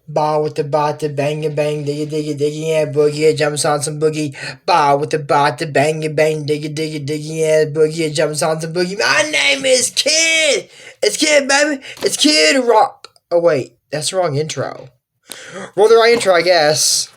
Ball with the bot, the bang and bang, diggy diggy diggy, yeah, boogie, it jumps on some boogie. Ball with the bot, the bang and bang, diggy diggy diggy, yeah, boogie, it jumps on some boogie. My name is Kid! It's Kid, baby! It's Kid Rock! Oh, wait, that's the wrong intro. Well, the right intro, I guess.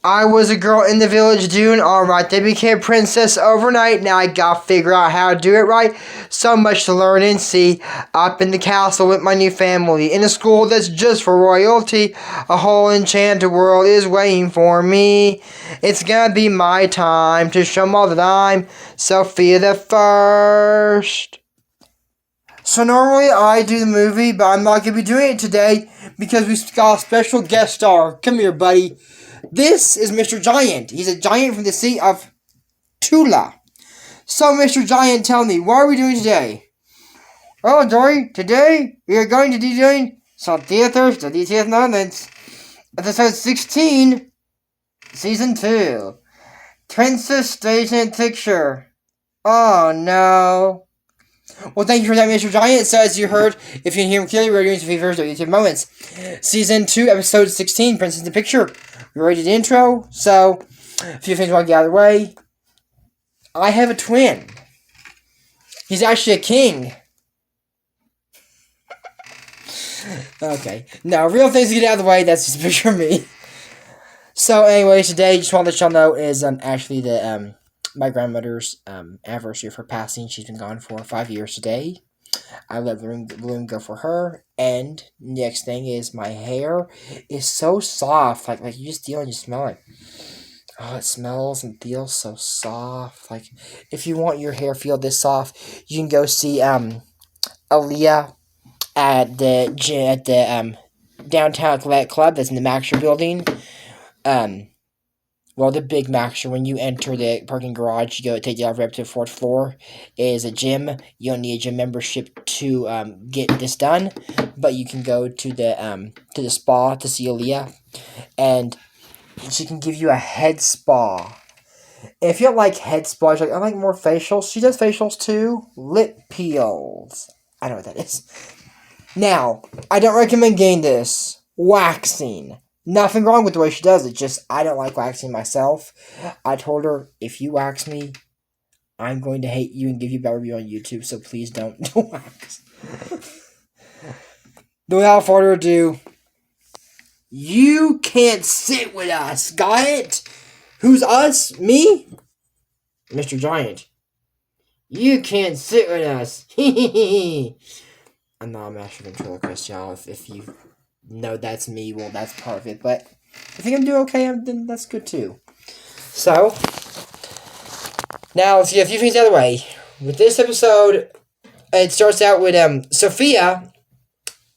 I was a girl in the village doing alright. They became princess overnight. Now I gotta figure out how to do it right. So much to learn and see. Up in the castle with my new family. In a school that's just for royalty. A whole enchanted world is waiting for me. It's gonna be my time to show 'em all that I'm Sofia the First. So normally I do the movie, but I'm not gonna be doing it today because we got a special guest star. Come here, buddy. This is Mr. Giant. He's a giant from the city of Tula. So, Mr. Giant, tell me, what are we doing today? Oh, Dory, today we are going to be doing some theaters, the WTF moments. Episode 16, Season 2. Princess Station Picture. Oh, no. Well, thank you for that, Mr. Giant. So, as you heard, if you can hear me clearly, we're doing some theaters, WTF moments. Season 2, Episode 16, Princess in the Picture. We already did the intro, so a few things want to get out of the way. I have a twin. He's actually a king. Okay. Now, real things to get out of the way, that's just a picture of me. So, anyways, today, just want to let y'all know, is actually the my grandmother's anniversary of her passing. She's been gone for 5 years today. I let the balloon go for her. And next thing is my hair is so soft. Like you just feel and you smell it. Oh, it smells and feels so soft. Like, if you want your hair feel this soft, you can go see Aaliyah at the gym, at the downtown Colette Club that's in the Maxer building. Well, the big Maxer, when you enter the parking garage, you go take the elevator up to the 4th floor, is a gym. You don't need a gym membership to get this done, but you can go to the spa to see Aaliyah, and she can give you a head spa. If you don't like head spas, like, I like more facials. She does facials too. Lip peels. I know what that is. Now, I don't recommend getting this. Waxing. Nothing wrong with the way she does it, just I don't like waxing myself. I told her, if you wax me, I'm going to hate you and give you a bad review on YouTube, so please don't wax. Without further ado, you can't sit with us, got it? Who's us? Me? Mr. Giant. You can't sit with us. I'm not a master ventriloquist, y'all. If you know that's me, well, that's part of it. But if you think I'm doing okay, then that's good too. So, now let's get a few things out of the way. With this episode, it starts out with Sofia,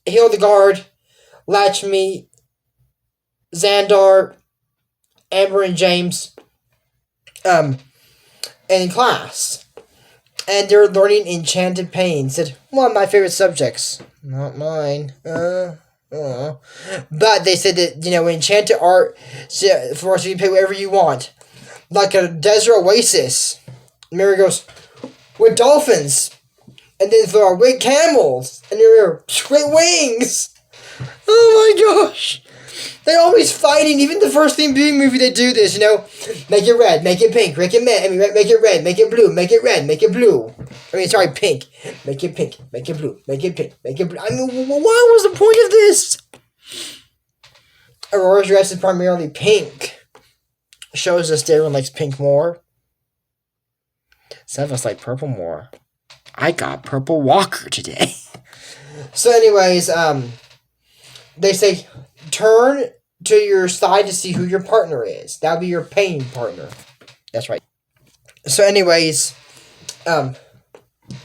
Hildegard, Latchme, Xandar, Amber, and James, in class. And they're learning Enchanted Pain. Said, one of my favorite subjects. Not mine. But they said that, enchanted art, for us, you can pay whatever you want. Like a desert oasis. Mary goes, with dolphins. And then for with camels. And they're with wings. Oh my gosh. They're always fighting. Even the first theme being movie, they do this, Make it red, make it pink, make it red, make it blue, make it red, make it blue. Pink. Make it pink, make it blue, make it pink, make it blue. I mean, what was the point of this? Aurora's dress is primarily pink. Shows us everyone likes pink more. Some of us like purple more. I got Purple Walker today. So anyways, they say, turn to your side to see who your partner is. That'll be your pain partner. That's right. So anyways,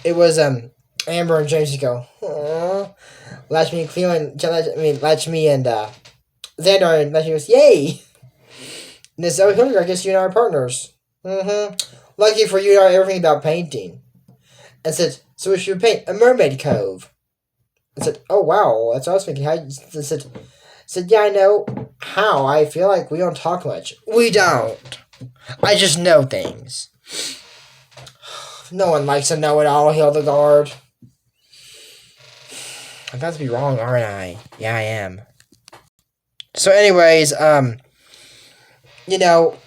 it was Amber and James go, aww. Latchme and Cleveland, Latchme and Xandar, and Latchme goes, yay! And this, I guess you and I are partners. Lucky for you, you know everything about painting. And said, so what should we paint? A mermaid cove. I said, oh wow, that's what I was thinking. I said, yeah, I know. How? I feel like we don't talk much. We don't. I just know things. No one likes to know it all, Hildegard. I'm about to be wrong, aren't I? Yeah, I am. So anyways, you know,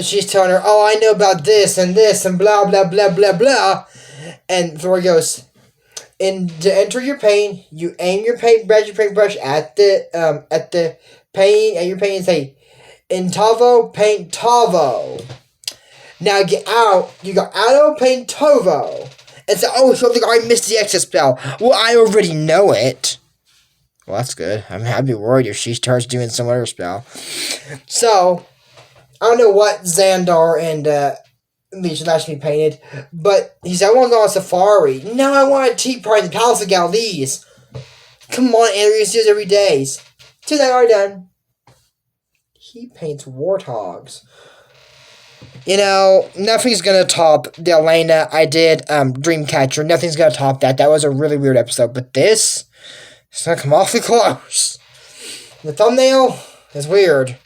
she's telling her, oh, I know about this and blah, blah, blah, blah, blah. And Thor goes, and to enter your paint, you aim your paintbrush at the paint, and your paint and say, Intavo, paint Tavo. Now get out, you go Auto, paint Tovo. And say, oh, so I missed the exit spell. Well, I already know it. Well, that's good. I'd be worried if she starts doing some other spell. So, I don't know what Xandar and Leech actually painted, but he said, I want to go on safari. No, I want a tea party in the Palace of Galdees. Come on, Andrew, you do this every day. 2 that are done. He paints warthogs. You know, nothing's gonna top the Elena I did, Dreamcatcher. Nothing's gonna top that. That was a really weird episode, but this, it's gonna come awfully close. The thumbnail is weird.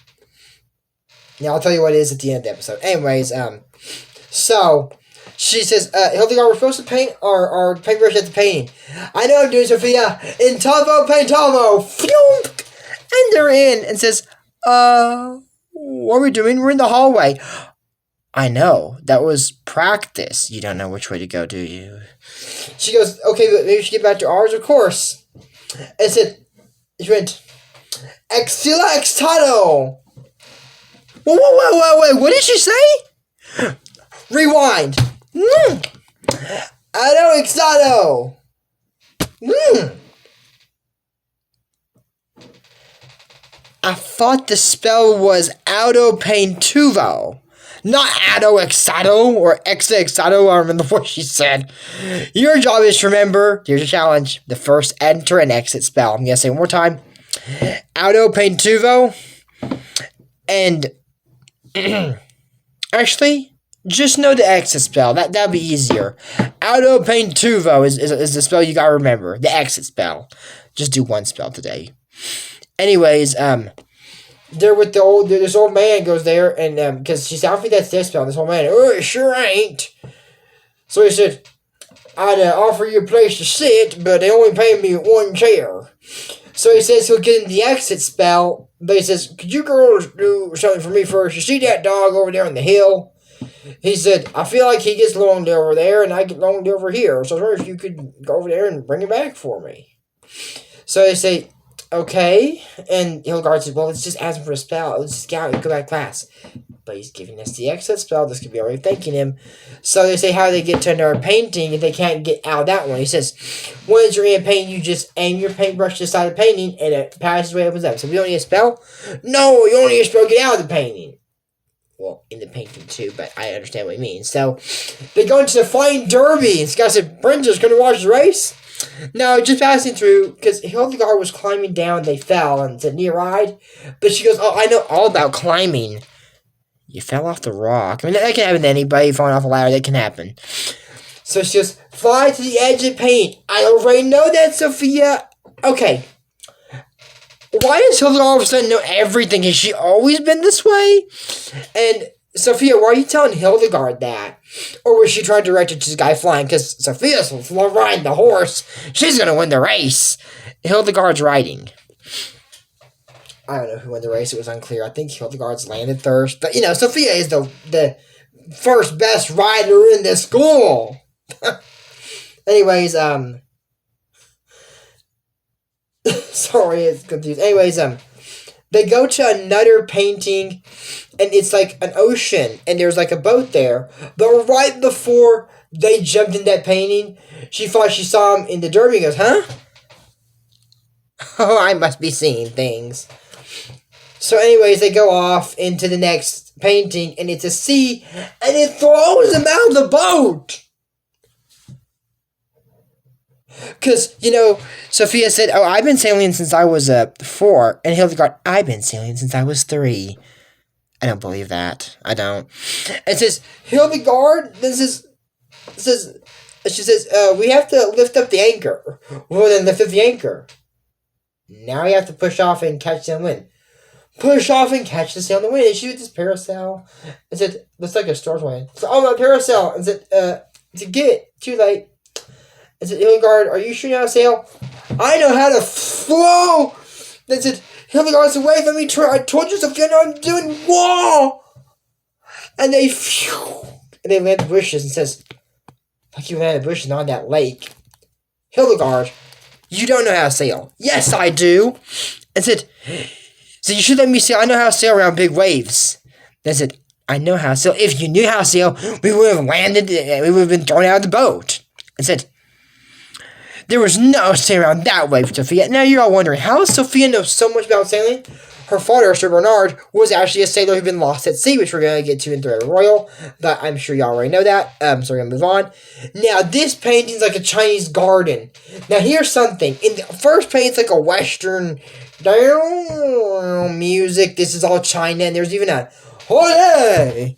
Yeah, I'll tell you what it is at the end of the episode. Anyways, so, she says, Hildegard, we're supposed to paint our paintbrush at the painting. I know I'm doing, Sofia. In Tavo, paint Tavo. And they're in and says, what are we doing? We're in the hallway. I know. That was practice. You don't know which way to go, do you? She goes, okay, but maybe we should get back to ours, of course. And said, she went, Exila Extado. Wait, what did she say? Rewind. Auto Extado. I thought the spell was Auto Paintuvo. Not Auto Exado or Exa Exado, I remember what she said. Your job is to remember, here's a challenge, the first enter and exit spell. I'm going to say it one more time. Auto Paintuvo. And actually, just know the exit spell. That'll be easier. Auto Paintuvo is the spell you got to remember. The exit spell. Just do one spell today. Anyways, they're with this old man goes there, and, because she said, I don't think that's their spell, this old man, oh, it sure ain't. So he said, I'd offer you a place to sit, but they only pay me 1 chair. So he says he'll get in the exit spell, but he says, could you girls do something for me first? You see that dog over there on the hill? He said, I feel like he gets lonely over there, and I get lonely over here, so I was wondering if you could go over there and bring it back for me. So they say, okay, and Hildegard says, well, let's just ask him for a spell. Let's just go back to class. But he's giving us the exit spell. This could be already thanking him. So they say, how do they get to another painting if they can't get out of that one? He says, once you're in a painting, you just aim your paintbrush to the side of the painting, and a passageway opens up. So we don't need a spell? No, you only need a spell to get out of the painting. Well, in the painting too, but I understand what he means. So they go into the flying derby, and Scott said, Brenda's going to watch the race? No, just passing through, because Hildegard was climbing down, they fell, and said, near ride. But she goes, oh, I know all about climbing. You fell off the rock. I mean, that can happen to anybody falling off a ladder. That can happen. So she goes, fly to the edge of paint. I already know that, Sofia. Okay. Why does Hildegard all of a sudden know everything? Has she always been this way? And Sofia, why are you telling Hildegard that? Or was she trying to direct it to the guy flying? Because Sophia's riding the horse. She's going to win the race. Hildegard's riding. I don't know who won the race. It was unclear. I think Hildegard's landed first. But, Sofia is the first best rider in the school. Anyways, sorry, it's confused. Anyways, they go to another painting, and it's like an ocean, and there's like a boat there. But right before they jumped in that painting, she thought she saw him in the derby. Goes, huh? Oh, I must be seeing things. So anyways, they go off into the next painting, and it's a sea, and it throws them out of the boat. Because, Sofia said, oh, I've been sailing since I was 4. And Hildegard, I've been sailing since I was 3. I don't believe that. I don't. It says, Hildegard, she says, we have to lift up the anchor. Well, then lift up the anchor. Now you have to push off and catch the wind. Push off and catch the sail in the wind. And she with this parasol. And said, looks like a storm wind. So, oh, my parasol. And said, get it. Too late. I said, Hildegard, are you sure you know how to sail? I know how to flow They said, Hildegard's away from me. I told you, Sophia, no, I'm doing whoa. And they land the bushes and says, like you land the bushes on that lake. Hildegard, you don't know how to sail. Yes, I do. And said, so you should let me sail. I know how to sail around big waves. They said, I know how to sail. If you knew how to sail, we would have landed, we would have been thrown out of the boat. And said, there was no sailing around that wave, Sophia. Now you're all wondering, how does Sophia know so much about sailing? Her father, Sir Bernard, was actually a sailor who'd been lost at sea, which we're going to get to in Thread Royal, but I'm sure you already know that, so we're going to move on. Now, this painting's like a Chinese garden. Now, here's something. In the first painting, it's like a Western music. This is all China, and there's even a Holy!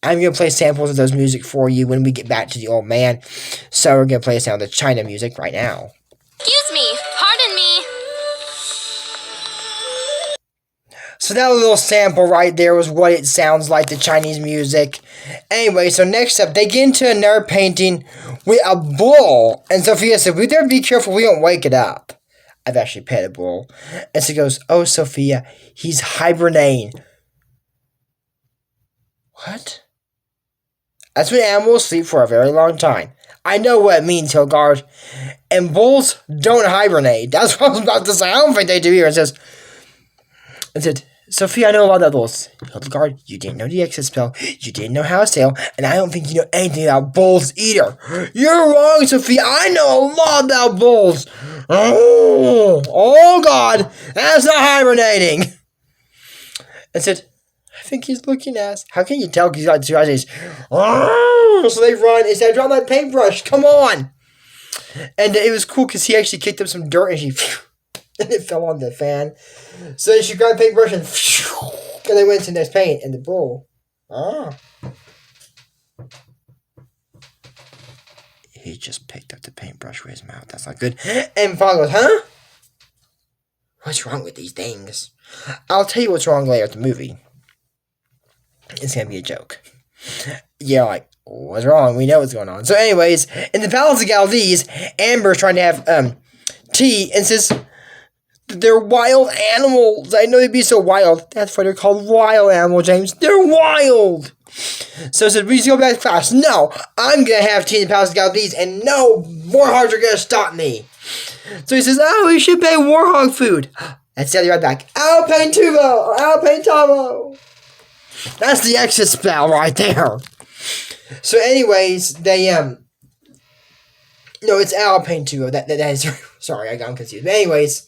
I'm going to play samples of those music for you when we get back to the old man. So we're going to play a sound of China music right now. Excuse me. Pardon me. So that little sample right there was what it sounds like, the Chinese music. Anyway, so next up, they get into another painting with a bull. And Sophia said, we better be careful we don't wake it up. I've actually pet a bull. And she goes, oh, Sophia, he's hibernating. What? That's when animals sleep for a very long time. I know what it means, Hildegard. And bulls don't hibernate. That's what I was about to say. I don't think they do here. It said, Sophia, I know a lot about bulls. Hildegard, you didn't know the exit spell. You didn't know how to sail. And I don't think you know anything about bulls either. You're wrong, Sophia. I know a lot about bulls. Oh God. That's not hibernating. It said, I think he's looking at us. How can you tell? Because he's got two eyes. So they run. He said, drop my paintbrush. Come on. And it was cool because he actually kicked up some dirt and and it fell on the fan. So then she grabbed the paintbrush and they went to the next paint. And the bull. He just picked up the paintbrush with his mouth. That's not good. And Father goes, huh? What's wrong with these things? I'll tell you what's wrong later at the movie. It's going to be a joke. Yeah, like, what's wrong? We know what's going on. So anyways, in the Palace of Galvez, Amber's trying to have tea and says, they're wild animals. I know they'd be so wild. That's why they're called wild animals, James. They're wild. So I said, we just go back to class. No, I'm going to have tea in the Palace of Galvez, and no warhogs are going to stop me. So he says, oh, we should pay warhog food. That's the right back. Alpine Tuvo or Alpine Tavo. That's the exit spell right there. So anyways, they, no, it's Alpine Tuvo. That is, sorry, I got confused. But anyways,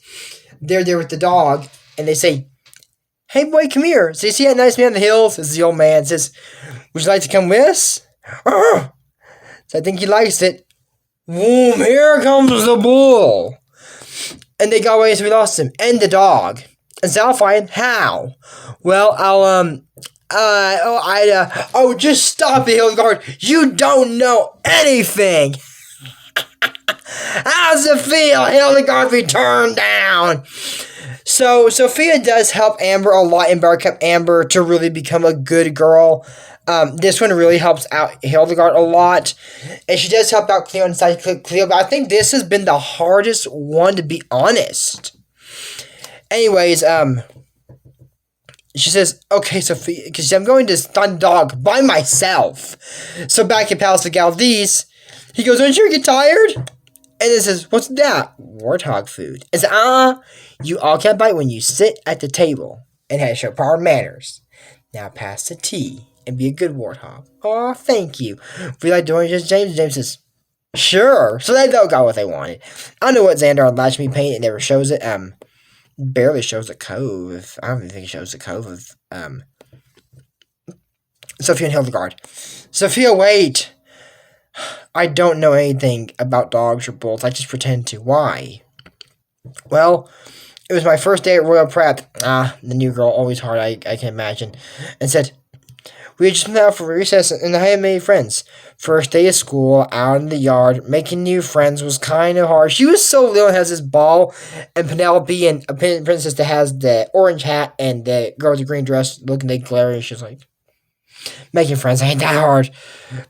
they're there with the dog, and they say, hey boy, come here. So you see that nice man on the hills? This is the old man. Says, would you like to come with us? So I think he likes it. Boom, here comes the bull. And they got away, so we lost him. And the dog. And so I'll find how. Well, I'll, just stop it, Hildegard. You don't know anything. How does it feel, Hildegard, be turned down? So, Sophia does help Amber a lot in Buttercup Amber to really become a good girl. This one really helps out Hildegard a lot. And she does help out Cleo inside Cleo, but I think this has been the hardest one, to be honest. Anyways, she says, okay, Sophia, because I'm going to stun dog by myself. So back in Palace of Galvez, he goes, don't you get tired? And it says, what's that? Warthog food. It's you all can't bite when you sit at the table and have to show proper manners. Now pass the tea and be a good warthog. Oh, thank you. Would you like to orange James? James says, sure. So they both got what they wanted. I don't know what Xandar and Latchme paint. It never shows it. Barely shows a cove. I don't even think it shows a cove of Sophia and Hildegard. Sophia, wait. I don't know anything about dogs or bulls. I just pretend to. Why? Well, it was my first day at Royal Prep. The new girl, always hard, I can imagine. And said, we had just been out for recess and I had made friends. First day of school, out in the yard, making new friends was kind of hard. She was so little and has this ball. And Penelope and a princess that has the orange hat and the girl with the green dress looking, they glare. And she's like, Making friends ain't that hard.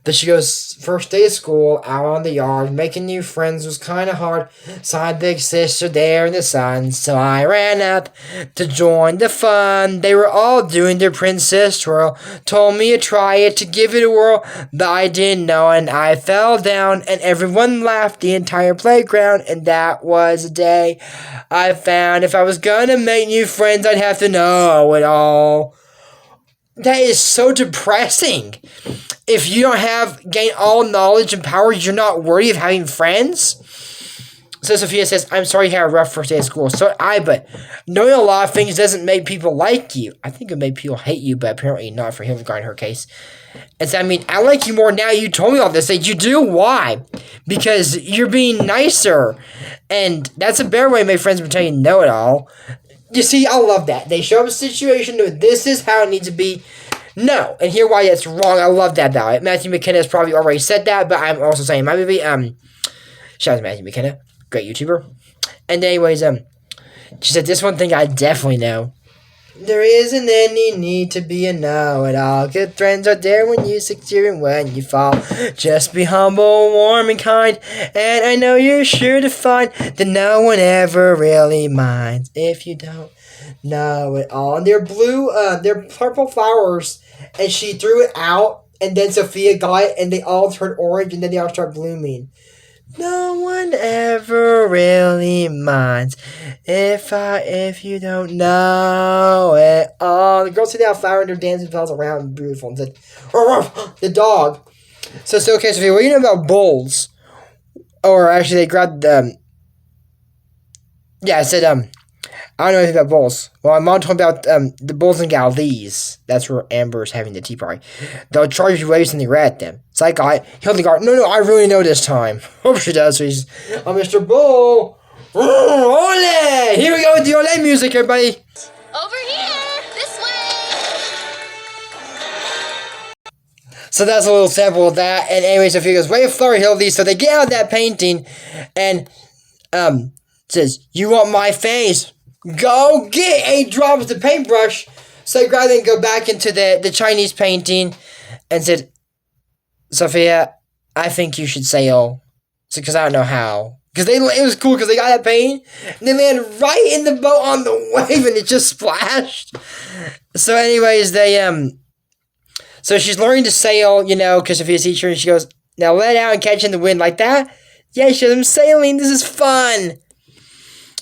Then she goes, first day of school, out on the yard, making new friends was kind of hard. Saw a big sister there in the sun, so I ran out to join the fun. They were all doing their princess twirl, told me to try it, to give it a whirl, but I didn't know, and I fell down, and everyone laughed the entire playground, and that was a day I found if I was gonna make new friends, I'd have to know it all. That is so depressing. If you don't have gain all knowledge and power, you're not worthy of having friends. So Sofia says, I'm sorry you had a rough first day of school. So but knowing a lot of things doesn't make people like you. I think it made people hate you, but apparently not for Hildegard in her case. And so, I mean, I like you more now you told me all this. That you do. Why? Because you're being nicer. And that's a better way to make friends than telling you know it all. You see, I love that. They show up a situation, this is how it needs to be. No, and hear why it's wrong. I love that about it. Matthew McKenna has probably already said that, but I'm also saying my movie, shout out to Matthew McKenna, great YouTuber. And anyways, she said, this one thing I definitely know. There isn't any need to be a know-it-all. Good friends are there when you succeed and when you fall. Just be humble, warm, and kind. And I know you're sure to find that no one ever really minds if you don't know it all. And they're blue, they're purple flowers. And she threw it out. And then Sofia got it. And they all turned orange. And then they all start blooming. No one ever really minds if you don't know it all. The girls sit down, flower, and their dancing bells around and beautiful, and said, the dog. So okay, Sophia, what do you know about bulls? Or actually, they grabbed yeah, I said I don't know anything about bulls. Well, my mom told me about the bulls in Gallies. That's where Amber's having the tea party. They'll charge you waves and they rat them. It's like Hildegard, no, I really know this time. Hope she does. So he's, Mr. Bull. Ole! Here we go with the Ole music, everybody. Over here! This way! So that's a little sample of that. And anyway, Sophia goes, wait for Hildy. So they get out of that painting and says, you want my face? Go get a drop of the paintbrush. So they grab it and go back into the Chinese painting and said, Sophia, I think you should sail. Because I don't know how. Because it was cool because they got that paint and they landed right in the boat on the wave and it just splashed. So anyways, so she's learning to sail, because Sophia's teacher, and she goes, now let out and catch in the wind like that. Yeah, she goes, I'm sailing, this is fun.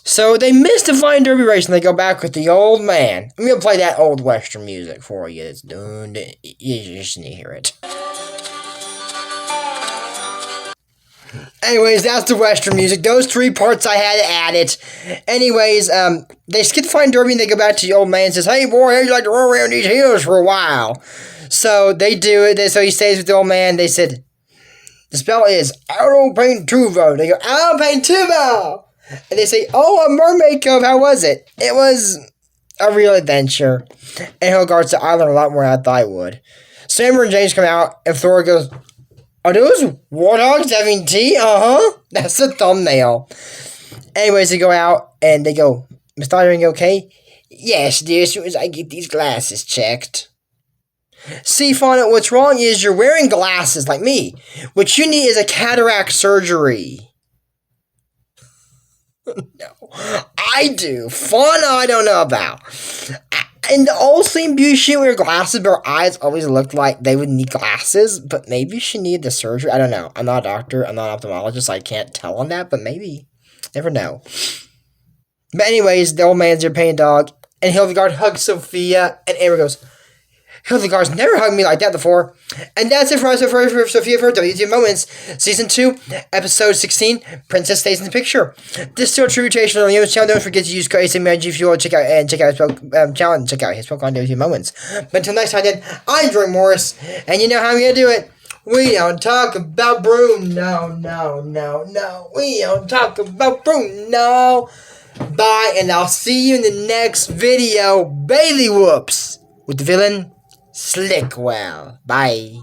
So they missed the flying derby race and they go back with the old man. I'm going to play that old Western music for you. It's done. You just need to hear it. Anyways, that's the Western music. Those 3 parts I had to add it. Anyways, they skip the flying derby and they go back to the old man and says, hey boy, how'd you like to run around these hills for a while? So they do it. So he stays with the old man. They said, the spell is Auto Paint Tuvo. They go, Auto Paint Tuvo. And they say, oh, a mermaid cove, how was it? It was a real adventure. And Hildegard said, I learned a lot more than I thought I would. So Amber and James come out, and Flora goes, are those warthogs having tea? Uh-huh. That's the thumbnail. Anyways, they go out, and they go, Miss Dodger, you okay? Yes, dear, as soon as I get these glasses checked. See, Fauna, what's wrong is you're wearing glasses like me. What you need is a cataract surgery. No, I do. Fauna, I don't know about. And the old Sleeping Beauty, she wear glasses, but her eyes always looked like they would need glasses. But maybe she needed the surgery. I don't know. I'm not a doctor. I'm not an ophthalmologist. So I can't tell on that, but maybe. Never know. But anyways, the old man's your pain dog. And Hildegard hugs Sophia. And Amber goes, Hildegard's never hugged me like that before. And that's it for us, for Sofia, for WTF Moments. Season 2, Episode 16, Princess Stays in the Picture. This is still a true rotation on the channel. Don't forget to use code ASMRG if you want to check out his challenge. Check out his Pokemon WTF Moments. But until next time then, I'm Joy Morris. And you know how I'm going to do it. We don't talk about Bruno. No. We don't talk about Bruno. Bye, and I'll see you in the next video. Bailey Whoops. With the villain, Slickwell. Bye.